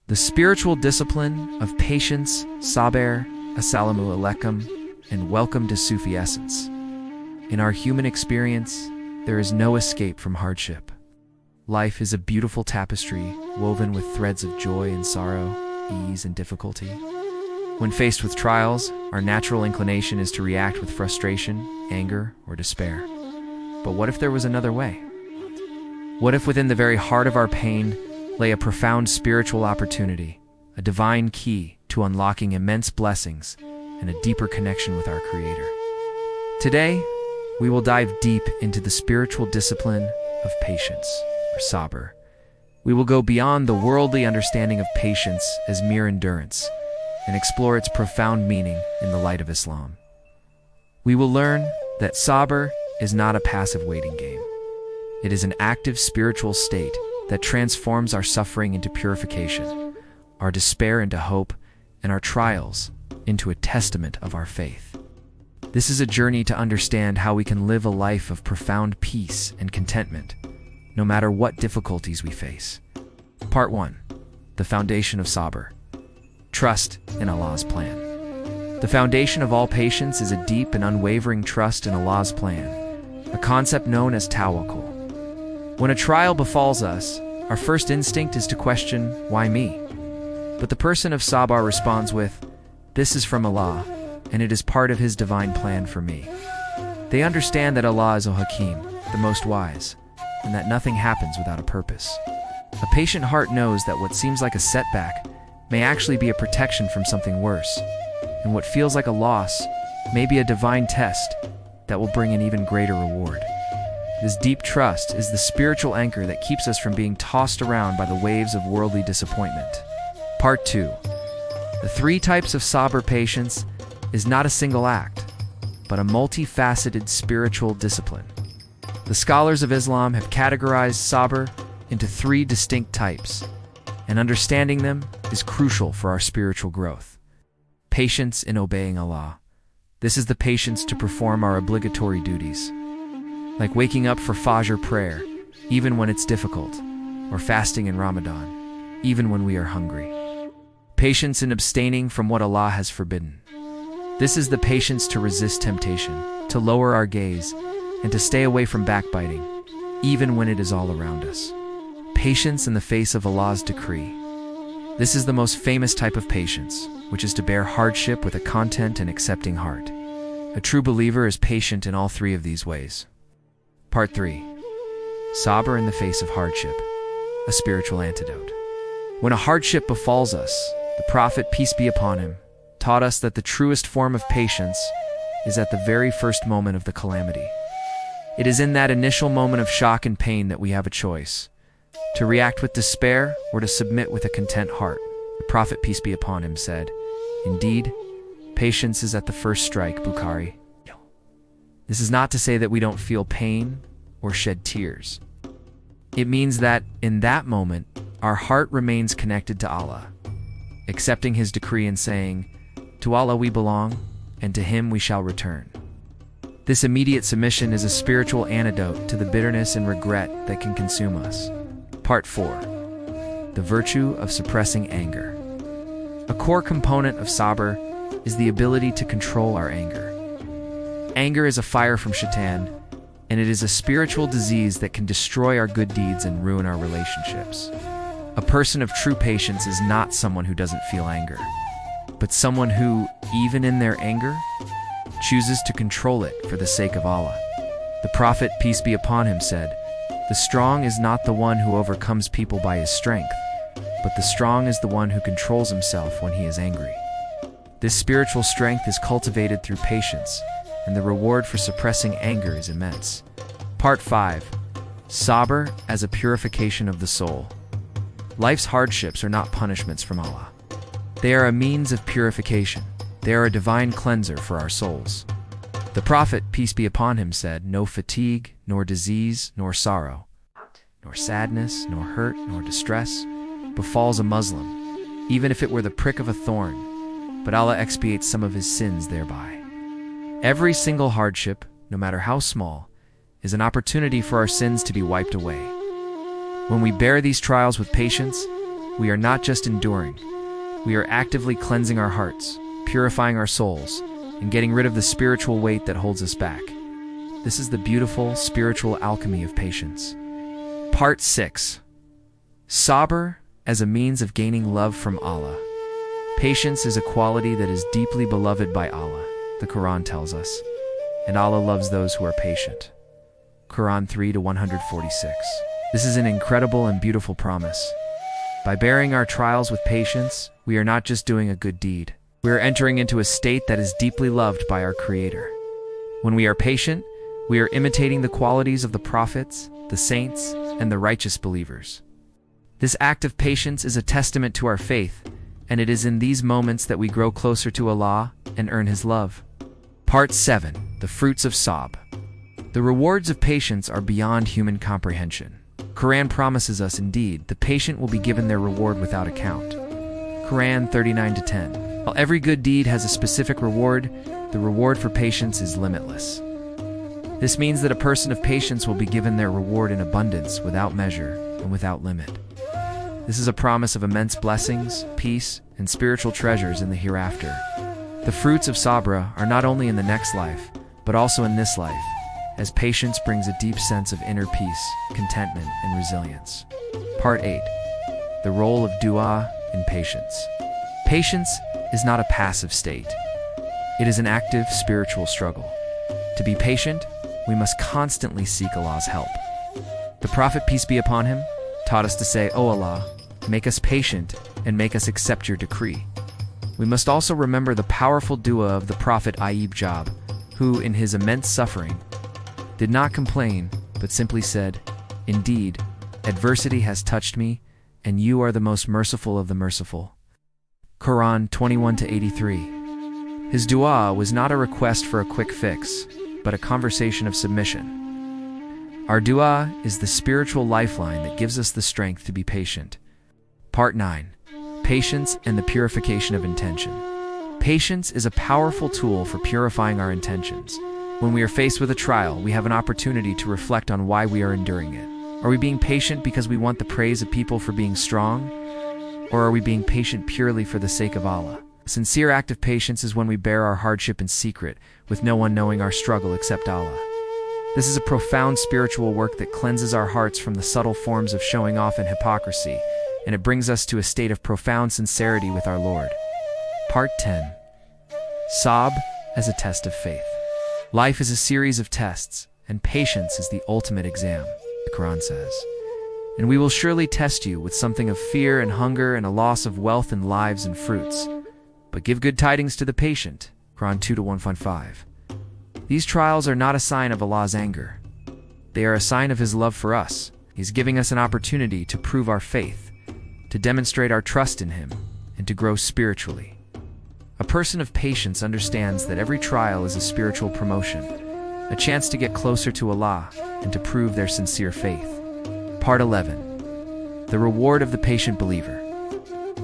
The spiritual discipline of patience, Sabr, Assalamu alaikum, and welcome to Sufi essence. In our human experience, there is no escape from hardship. Life is a beautiful tapestry woven with threads of joy and sorrow, ease and difficulty. When faced with trials, our natural inclination is to react with frustration, anger, or despair. But what if there was another way? What if within the very heart of our pain lay a profound spiritual opportunity, a divine key to unlocking immense blessings and a deeper connection with our Creator? Today, we will dive deep into the spiritual discipline of patience, or Sabr. We will go beyond the worldly understanding of patience as mere endurance and explore its profound meaning in the light of Islam. We will learn that Sabr is not a passive waiting game. It is an active spiritual state that transforms our suffering into purification, our despair into hope, and our trials into a testament of our faith. This is a journey to understand how we can live a life of profound peace and contentment, no matter what difficulties we face. Part 1. The foundation of Sabr. Trust in Allah's plan. The foundation of all patience is a deep and unwavering trust in Allah's plan, a concept known as Tawakkul. When a trial befalls us, our first instinct is to question, why me? But the person of Sabr responds with, this is from Allah, and it is part of His divine plan for me. They understand that Allah is Al-Hakim, the most wise, and that nothing happens without a purpose. A patient heart knows that what seems like a setback may actually be a protection from something worse, and what feels like a loss may be a divine test that will bring an even greater reward. This deep trust is the spiritual anchor that keeps us from being tossed around by the waves of worldly disappointment. Part 2. The 3 types of Sabr patience is not a single act, but a multifaceted spiritual discipline. The scholars of Islam have categorized Sabr into 3 distinct types, and understanding them is crucial for our spiritual growth. Patience in obeying Allah. This is the patience to perform our obligatory duties, like waking up for Fajr prayer, even when it's difficult, or fasting in Ramadan, even when we are hungry. Patience in abstaining from what Allah has forbidden. This is the patience to resist temptation, to lower our gaze, and to stay away from backbiting, even when it is all around us. Patience in the face of Allah's decree. This is the most famous type of patience, which is to bear hardship with a content and accepting heart. A true believer is patient in all 3 of these ways. Part 3. Sabr in the face of hardship, a spiritual antidote. When a hardship befalls us, the Prophet, peace be upon him, taught us that the truest form of patience is at the very first moment of the calamity. It is in that initial moment of shock and pain that we have a choice, to react with despair or to submit with a content heart. The Prophet, peace be upon him, said, indeed, patience is at the first strike, Bukhari. This is not to say that we don't feel pain or shed tears. It means that, in that moment, our heart remains connected to Allah, accepting His decree and saying, to Allah we belong, and to Him we shall return. This immediate submission is a spiritual antidote to the bitterness and regret that can consume us. Part 4. The virtue of suppressing anger. A core component of Sabr is the ability to control our anger. Anger is a fire from Shaitan, and it is a spiritual disease that can destroy our good deeds and ruin our relationships. A person of true patience is not someone who doesn't feel anger, but someone who, even in their anger, chooses to control it for the sake of Allah. The Prophet, peace be upon him, said, the strong is not the one who overcomes people by his strength, but the strong is the one who controls himself when he is angry. This spiritual strength is cultivated through patience, and the reward for suppressing anger is immense. Part 5. Sabr as a purification of the soul. Life's hardships are not punishments from Allah. They are a means of purification. They are a divine cleanser for our souls. The Prophet, peace be upon him, said, no fatigue, nor disease, nor sorrow, nor sadness, nor hurt, nor distress befalls a Muslim, even if it were the prick of a thorn, but Allah expiates some of his sins thereby. Every single hardship, no matter how small, is an opportunity for our sins to be wiped away. When we bear these trials with patience, we are not just enduring. We are actively cleansing our hearts, purifying our souls, and getting rid of the spiritual weight that holds us back. This is the beautiful spiritual alchemy of patience. Part 6. Sabr as a means of gaining love from Allah. Patience is a quality that is deeply beloved by Allah, the Quran tells us, and Allah loves those who are patient. Quran 3-146. This is an incredible and beautiful promise. By bearing our trials with patience, we are not just doing a good deed. We are entering into a state that is deeply loved by our Creator. When we are patient, we are imitating the qualities of the prophets, the saints, and the righteous believers. This act of patience is a testament to our faith, and it is in these moments that we grow closer to Allah and earn His love. Part 7. The fruits of Sabr. The rewards of patience are beyond human comprehension. Quran promises us, indeed, the patient will be given their reward without account. Quran 39-10. While every good deed has a specific reward, the reward for patience is limitless. This means that a person of patience will be given their reward in abundance, without measure, and without limit. This is a promise of immense blessings, peace, and spiritual treasures in the hereafter. The fruits of Sabr are not only in the next life, but also in this life, as patience brings a deep sense of inner peace, contentment, and resilience. Part 8. The role of dua in patience. Patience is not a passive state. It is an active spiritual struggle. To be patient, we must constantly seek Allah's help. The Prophet, peace be upon him, taught us to say, "O Allah, make us patient and make us accept your decree." We must also remember the powerful dua of the Prophet Ayub Job, who, in his immense suffering, did not complain, but simply said, "Indeed, adversity has touched me, and you are the most merciful of the merciful." Quran 21-83. His dua was not a request for a quick fix, but a conversation of submission. Our dua is the spiritual lifeline that gives us the strength to be patient. Part 9. Patience and the purification of intention. Patience is a powerful tool for purifying our intentions. When we are faced with a trial, we have an opportunity to reflect on why we are enduring it. Are we being patient because we want the praise of people for being strong? Or are we being patient purely for the sake of Allah? A sincere act of patience is when we bear our hardship in secret, with no one knowing our struggle except Allah. This is a profound spiritual work that cleanses our hearts from the subtle forms of showing off and hypocrisy, and it brings us to a state of profound sincerity with our Lord. Part 10. Sabr as a test of faith. Life is a series of tests, and patience is the ultimate exam, the Quran says. And we will surely test you with something of fear and hunger and a loss of wealth and lives and fruits. But give good tidings to the patient, Quran 2-115. These trials are not a sign of Allah's anger. They are a sign of His love for us. He is giving us an opportunity to prove our faith, to demonstrate our trust in Him, and to grow spiritually. A person of patience understands that every trial is a spiritual promotion, a chance to get closer to Allah and to prove their sincere faith. Part 11. The reward of the patient believer.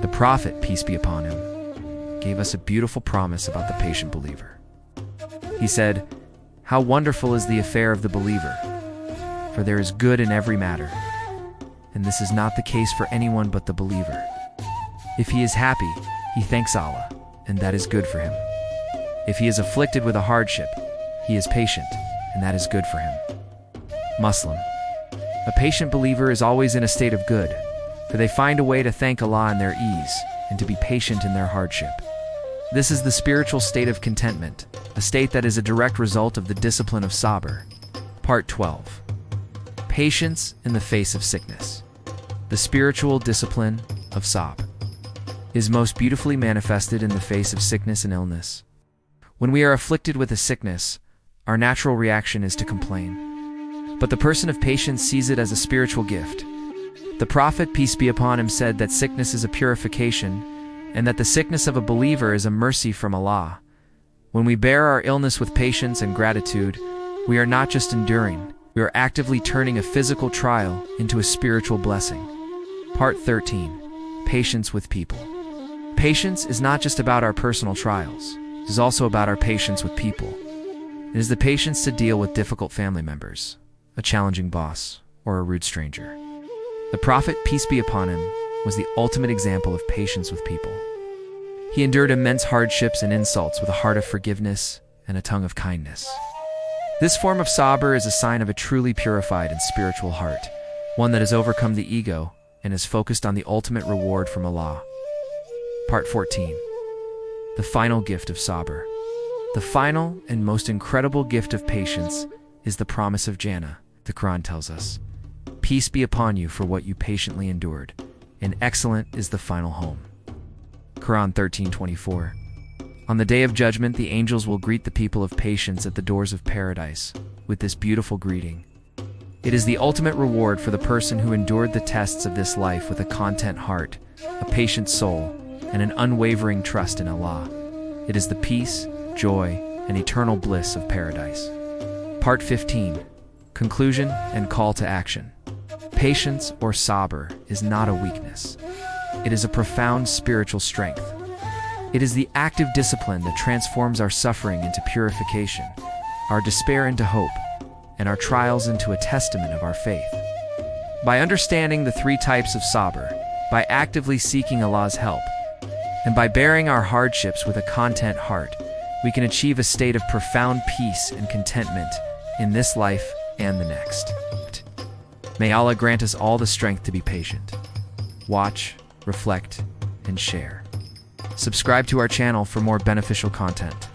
The Prophet, peace be upon him, gave us a beautiful promise about the patient believer. He said, "How wonderful is the affair of the believer, for there is good in every matter, and this is not the case for anyone but the believer. If he is happy, he thanks Allah, and that is good for him. If he is afflicted with a hardship, he is patient, and that is good for him." Muslim. A patient believer is always in a state of good, for they find a way to thank Allah in their ease and to be patient in their hardship. This is the spiritual state of contentment, a state that is a direct result of the discipline of Sabr. Part 12. Patience in the face of sickness. The spiritual discipline of Sabr is most beautifully manifested in the face of sickness and illness. When we are afflicted with a sickness, our natural reaction is to complain. But the person of patience sees it as a spiritual gift. The Prophet, peace be upon him, said that sickness is a purification, and that the sickness of a believer is a mercy from Allah. When we bear our illness with patience and gratitude, we are not just enduring, we are actively turning a physical trial into a spiritual blessing. Part 13. Patience with people. Patience is not just about our personal trials, it is also about our patience with people. It is the patience to deal with difficult family members, a challenging boss, or a rude stranger. The Prophet, peace be upon him, was the ultimate example of patience with people. He endured immense hardships and insults with a heart of forgiveness and a tongue of kindness. This form of Sabr is a sign of a truly purified and spiritual heart, one that has overcome the ego and is focused on the ultimate reward from Allah. Part 14. The final gift of Sabr. The final and most incredible gift of patience is the promise of Jannah. The Quran tells us, "Peace be upon you for what you patiently endured, and excellent is the final home." Quran 13:24. On the day of judgment, the angels will greet the people of patience at the doors of paradise with this beautiful greeting. It is the ultimate reward for the person who endured the tests of this life with a content heart, a patient soul, and an unwavering trust in Allah. It is the peace, joy, and eternal bliss of paradise. Part 15. Conclusion and call to action. Patience, or Sabr, is not a weakness. It is a profound spiritual strength. It is the active discipline that transforms our suffering into purification, our despair into hope, and our trials into a testament of our faith. By understanding the three types of Sabr, by actively seeking Allah's help, and by bearing our hardships with a content heart, we can achieve a state of profound peace and contentment in this life and the next. May Allah grant us all the strength to be patient. Watch, reflect, and share. Subscribe to our channel for more beneficial content.